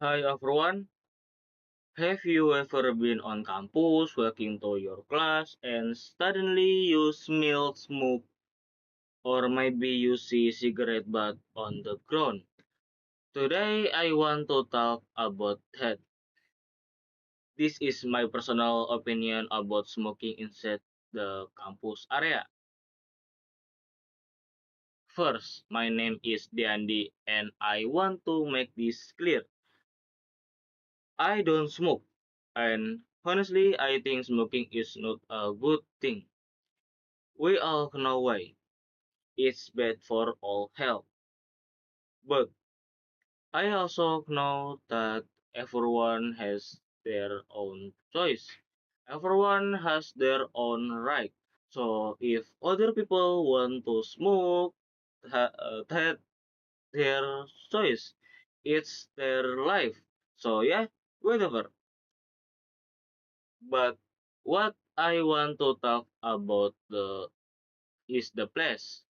Hi everyone, have you ever been on campus walking to your class and suddenly you smell smoke or maybe you see cigarette butt on the ground? Today I want to talk about that. This is my personal opinion about smoking inside the campus area. First, my name is Diandi and I want to make this clear. I don't smoke and honestly I think smoking is not a good thing. We all know why. It's bad for all health. But I also know that everyone has their own choice. Everyone has their own right. So if other people want to smoke, that their choice. It's their life. So yeah, whatever. But what I want to talk about the is the place.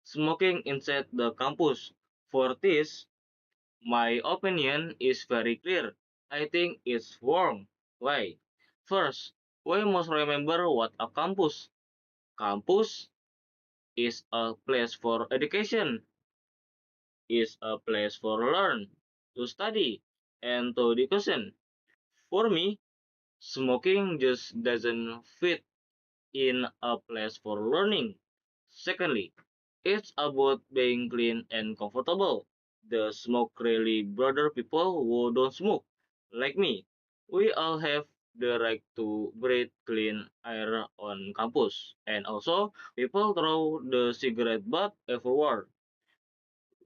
Smoking inside the campus. For this, my opinion is very clear. I think it's wrong. Why? First, we must remember what a campus. Campus is a place for education, is a place for learn, to study, and to discussion. For me, smoking just doesn't fit in a place for learning. Secondly, it's about being clean and comfortable. The smoke really bother people who don't smoke, like me. We all have the right to breathe clean air on campus. And also, people throw the cigarette butt everywhere.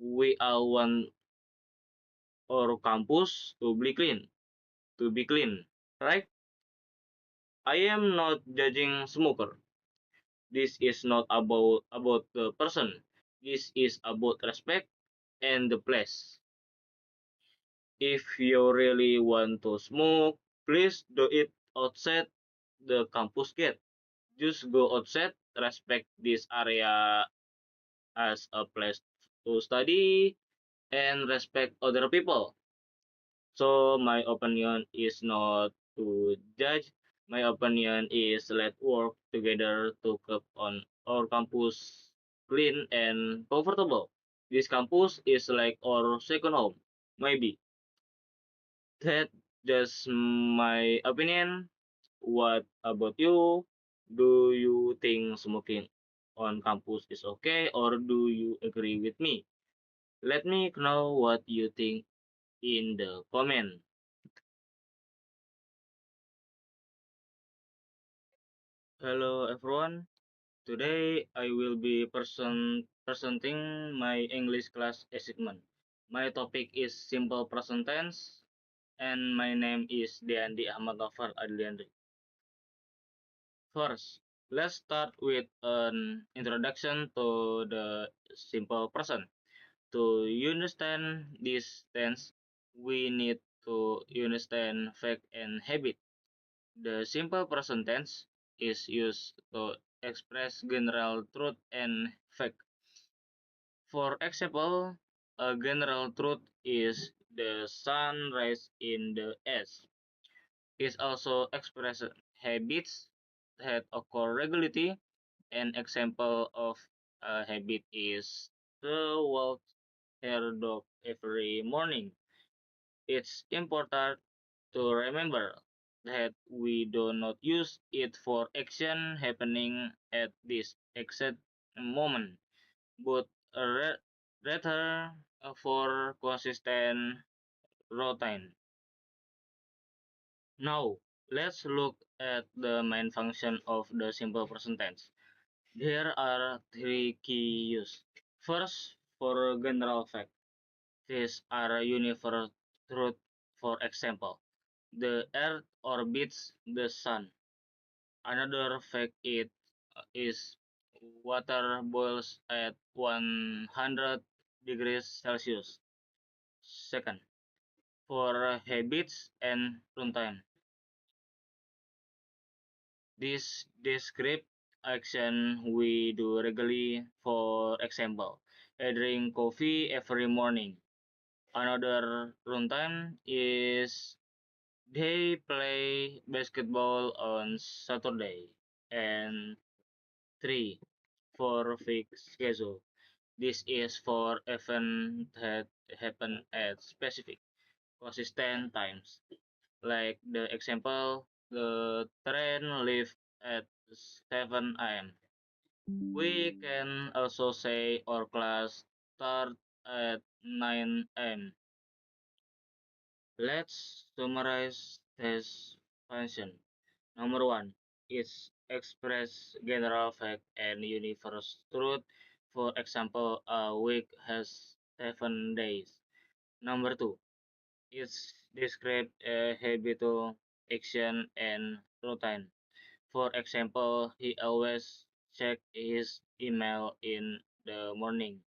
We all want our campus to be clean, right? I am not judging smoker. This is not about the person. This is about respect and the place. If you really want to smoke, please do it outside the campus gate. Just go outside, respect this area as a place to study, and respect other people. So my opinion is not to judge. My opinion is let work together to keep on our campus clean and comfortable. This campus is like our second home. Maybe that just my opinion. What about you? Do you think smoking on campus is okay or do you agree with me? Let me know what you think in the comment. Hello everyone. Today I will be presenting my English class assignment. My topic is simple present tense and my name is Deandi Ahmad Ghaffar Adliandri. First, let's start with an introduction to the simple present. To understand this tense, we need to understand fact and habit. The simple present tense is used to express general truth and fact. For example, a general truth is the sun rise in the east. It also expresses habits that occur regularly. An example of a habit is to walk her dog every morning. It's important to remember that we do not use it for action happening at this exact moment, but rather for consistent routine. Now, let's look at the main function of the simple present tense. There are three key use. First, for general fact. These are universal truth. For example, the earth orbits the sun. Another fact is water boils at 100 degrees Celsius. Second, for habits and runtime. This describe action we do regularly. For example, I drink coffee every morning. Another runtime is they play basketball on Saturday. And 3. For fixed schedule. This is for events that happen at specific, consistent times. Like the example, the train leaves at 7 a.m. We can also say our class start at 9 a.m. Let's summarize this function. Number one is express general fact and universal truth. For example, a week has 7 days. Number two is describe a habitual action and routine. For example, he always check his email in the morning.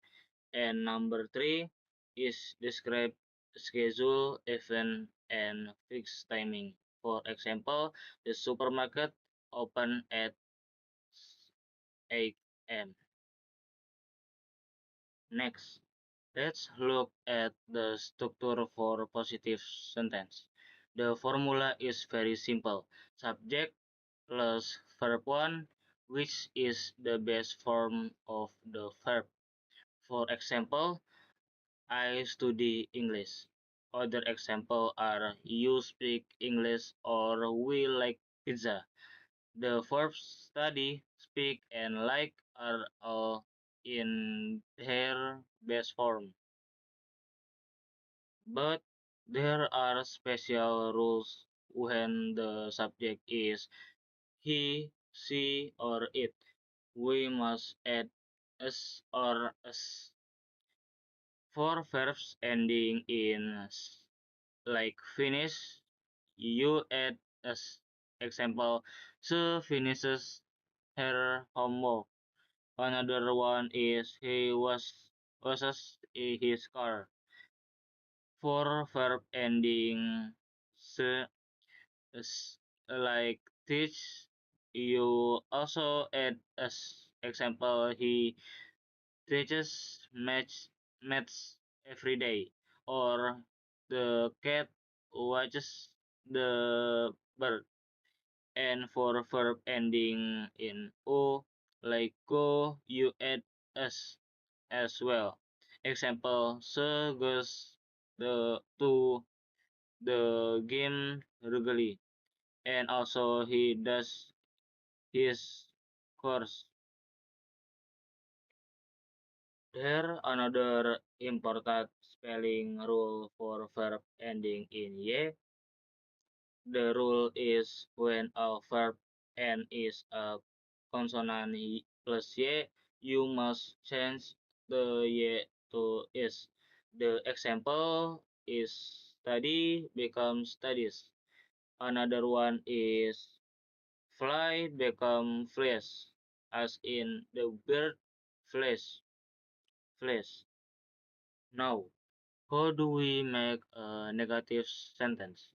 And number three is describe schedule, event, and fixed timing. For example, the supermarket open at 8 a.m. Next, let's look at the structure for positive sentence. The formula is very simple. Subject plus verb 1, which is the best form of the verb. For example, I study English. Other examples are you speak English or we like pizza. The verbs study, speak, and like are all in their best form. But there are special rules when the subject is he, she, or it. We must add s or s. For verbs ending in s, like finish, you add s. Example, she finishes her homework. Another one is he washes his car. For verb ending se, s, like teach, you also add s. Example, he teaches maths every day. Or the cat watches the bird. And for verb ending in o, like go, you add s as well. Example, she goes to the game regularly, and also he does his course. There another important spelling rule for verb ending in y. The rule is when a verb end is a consonant plus y, you must change the y to is. The example is study becomes studies. Another one is fly become flies, as in the bird flies. Now, how do we make a negative sentence?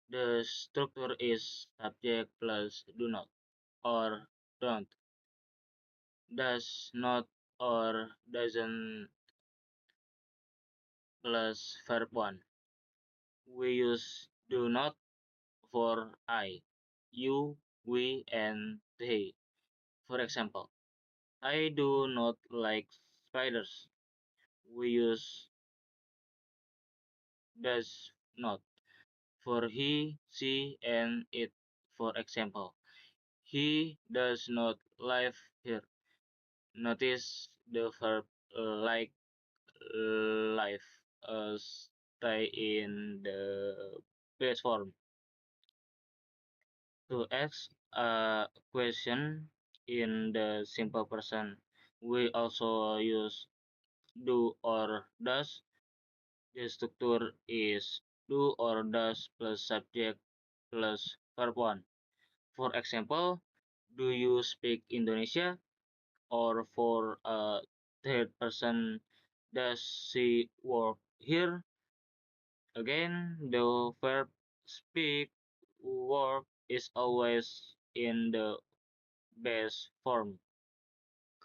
The structure is subject plus do not or don't, does not or doesn't plus verb 1. We use do not for I, you, we, and they. For example, I do not like spiders. We use does not for he, she, and it. For example, he does not live here. Notice the verb like life stay in the base form. To ask a question in the simple person, we also use do or does. The structure is do or does plus subject plus verb 1. For example, do you speak Indonesia? Or for a third person, does she work here? Again, the verb speak, work is always in the base form.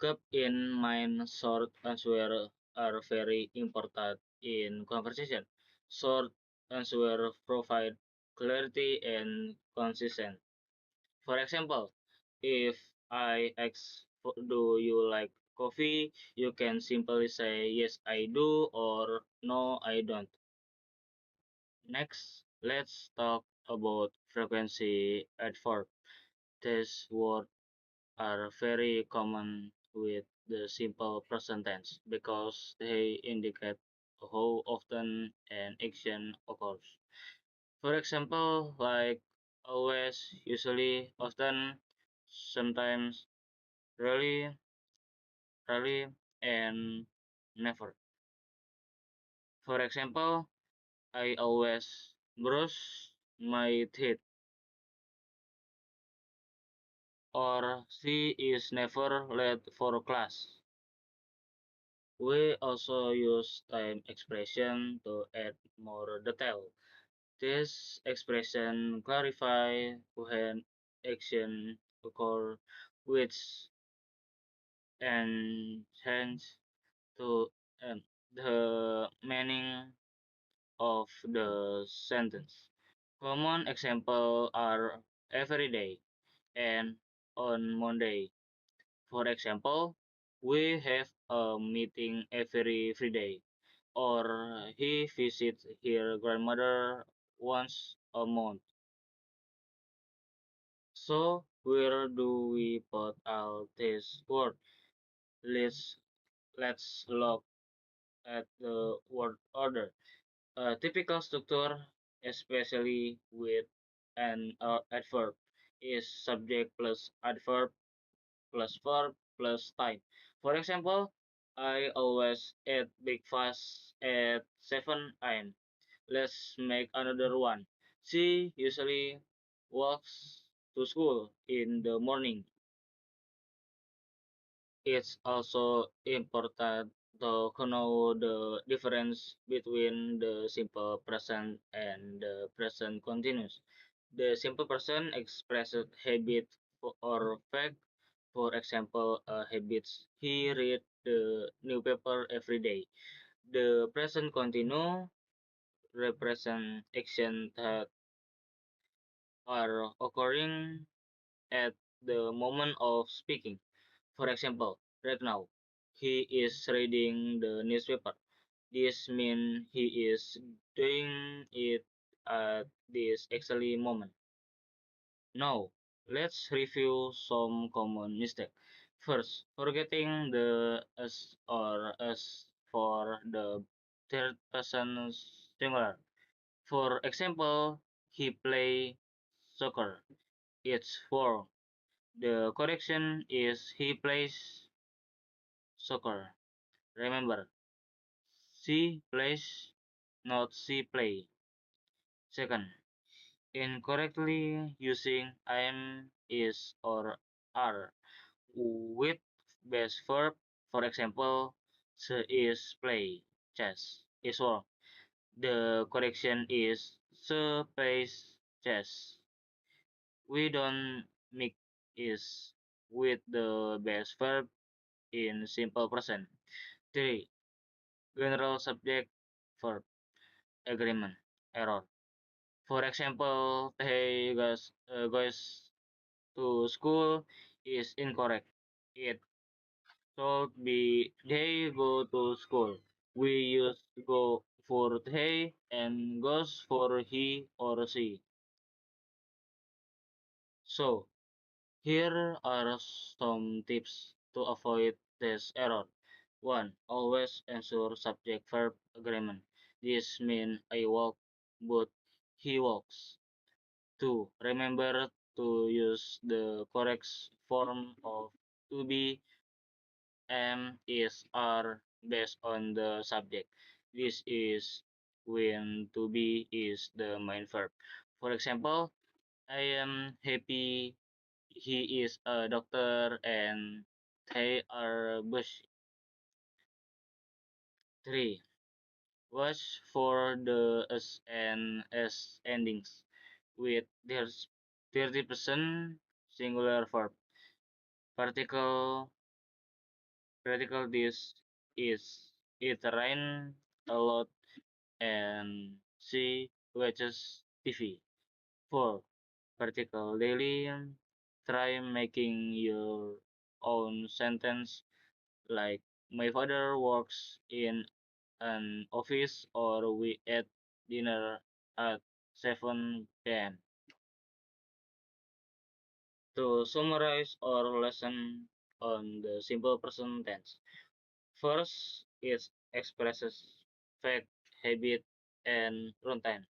Keep in mind short answers are very important in conversation. Short answer provide clarity and consistency. For example, if I ask, do you like coffee? You can simply say, yes, I do, or no, I don't. Next, let's talk about frequency adverb. These words are very common with the simple present tense because they indicate how often an action occurs. For example, like always, usually, often, sometimes, rarely, and never. For example, I always brush my teeth, or she is never late for class. We also use time expression to add more detail. This expression clarify when action occur, which and change to um, the meaning of the sentence. Common examples are every day and on Monday. For example, we have a meeting every Friday, or he visits her grandmother once a month. So, where do we put all this word? Let's, let's look at the word order. A typical structure, especially with an adverb, is subject plus adverb plus verb plus time. For example, I always eat breakfast at 7 a.m. Let's make another one. She usually walks to school in the morning. It's also important to know the difference between the simple present and the present continuous. The simple present expresses habit or fact. For example, habits. He read the newspaper every day. The present continuous represent action that are occurring at the moment of speaking. For example, right now, he is reading the newspaper. This means he is doing it at this exactly moment. Now, let's review some common mistakes. First, forgetting the s or s for the third person singular. For example, he play soccer. It's for the correction is he plays soccer. Remember, she plays, not she play. Second, incorrectly using am, is, or are with base verb. For example, she is play chess. Is wrong. The correction is she plays chess. We don't mix is with the base verb in simple present. 3. General subject verb agreement error. For example, hey guys to school is incorrect. It should be they go to school. We use go for they and goes for he or she. So here are some tips to avoid this error. 1. Always ensure subject verb agreement. This means I walk, but he walks. 2. Remember to use the correct form of to be, am, is, are based on the subject. This is when to be is the main verb. For example, I am happy he is a doctor and they are busy. 3. Watch for the S and S endings with their 30% singular verb. Particle, particle this is it rain a lot and she watches TV. 4. Practical daily. Try making your own sentence like my father works in an office or we ate dinner at 7 p.m. To summarize our lesson on the simple present tense. First, it expresses fact, habit, and routine.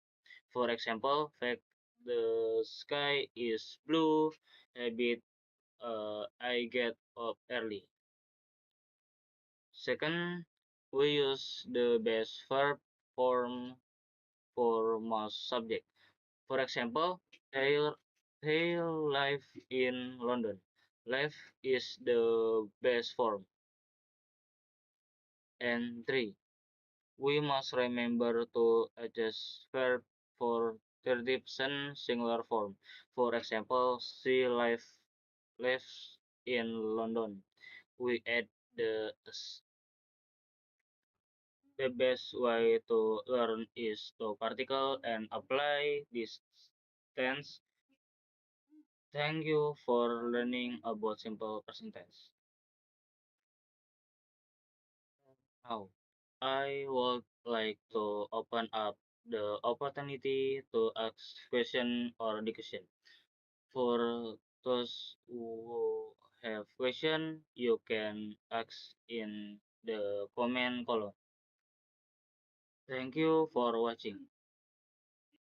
For example, fact, the sky is blue. Habit, I get up early. Second, we use the best verb form for most subject. For example, they they live in London. Live is the best form. And three, we must remember to adjust verb for 30% singular form. For example, she lives in London. We add the s. The best way to learn is to particle and apply this tense. Thank you for learning about simple present tense. Now, I would like to open up the opportunity to ask question or discussion. For those who have question, you can ask in the comment column. Thank you for watching.